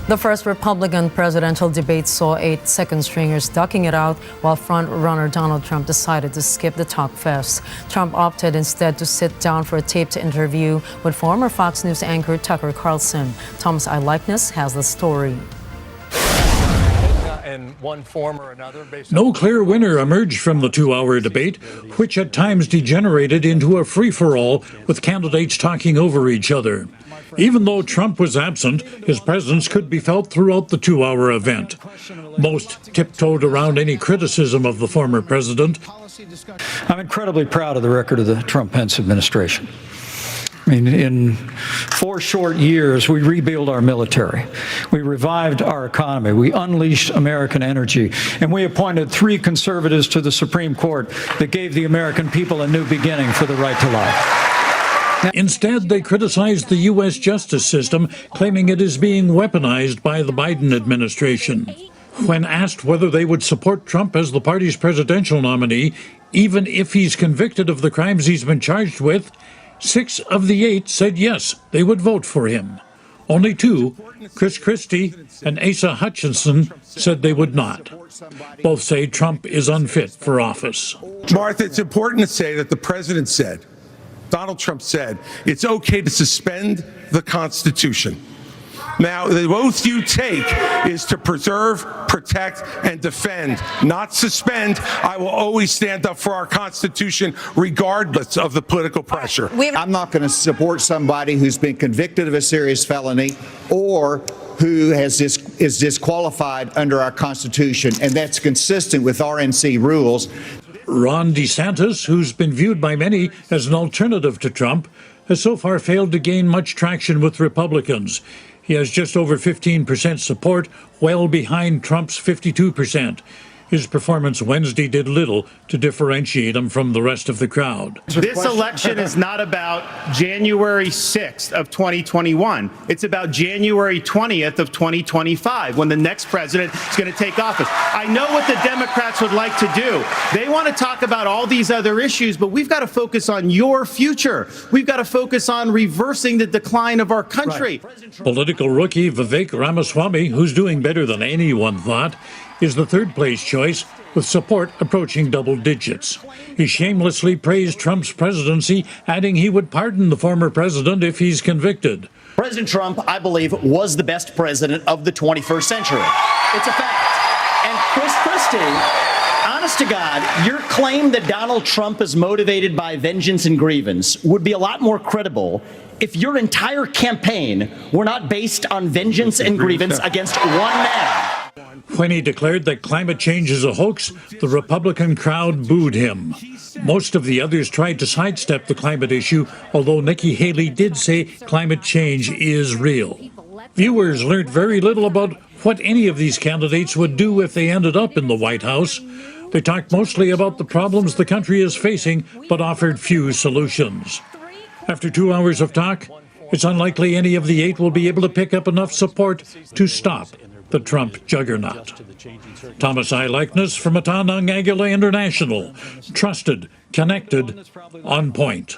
The first Republican presidential debate saw 8 second-stringers ducking it out, while front-runner Donald Trump decided to skip the talk fest. Trump opted instead to sit down for a taped interview with former Fox News anchor Tucker Carlson. Thomas I. Likeness has the story. No clear winner emerged from the 2-hour debate, which at times degenerated into a free-for-all with candidates talking over each other. Even though Trump was absent, his presence could be felt throughout the 2-hour event. Most tiptoed around any criticism of the former president. I'm incredibly proud of the record of the Trump-Pence administration. I mean, in 4 short years, we rebuilt our military. We revived our economy. We unleashed American energy. And we appointed 3 conservatives to the Supreme Court that gave the American people a new beginning for the right to life. Instead, they criticized the U.S. justice system, claiming it is being weaponized by the Biden administration. When asked whether they would support Trump as the party's presidential nominee, even if he's convicted of the crimes he's been charged with, 6 of the 8 said yes, they would vote for him. Only 2, Chris Christie and Asa Hutchinson, said they would not. Both say Trump is unfit for office. Martha, it's important to say that the president said, Donald Trump said, it's okay to suspend the Constitution. Now, the oath you take is to preserve, protect, and defend, not suspend. I will always stand up for our Constitution, regardless of the political pressure. I'm not going to support somebody who's been convicted of a serious felony or who is disqualified under our Constitution, and that's consistent with RNC rules. Ron DeSantis, who's been viewed by many as an alternative to Trump, has so far failed to gain much traction with Republicans. He has just over 15% support, well behind Trump's 52%. His performance Wednesday did little to differentiate him from the rest of the crowd. This election is not about January 6th of 2021. It's about January 20th of 2025, when the next president is going to take office. I know what the Democrats would like to do. They want to talk about all these other issues, but we've got to focus on your future. We've got to focus on reversing the decline of our country. Right. Political rookie Vivek Ramaswamy, who's doing better than anyone thought, is the third-place choice, with support approaching double digits. He shamelessly praised Trump's presidency, adding he would pardon the former president if he's convicted. President Trump, I believe, was the best president of the 21st century. It's a fact. And Chris Christie, honest to God, your claim that Donald Trump is motivated by vengeance and grievance would be a lot more credible if your entire campaign were not based on vengeance and grievance against one man. When he declared that climate change is a hoax, the Republican crowd booed him. Most of the others tried to sidestep the climate issue, although Nikki Haley did say climate change is real. Viewers learned very little about what any of these candidates would do if they ended up in the White House. They talked mostly about the problems the country is facing, but offered few solutions. After 2 hours of talk, it's unlikely any of the 8 will be able to pick up enough support to stop the Trump juggernaut. Thomas I. Likeness from Agila International. Trusted, connected, on point.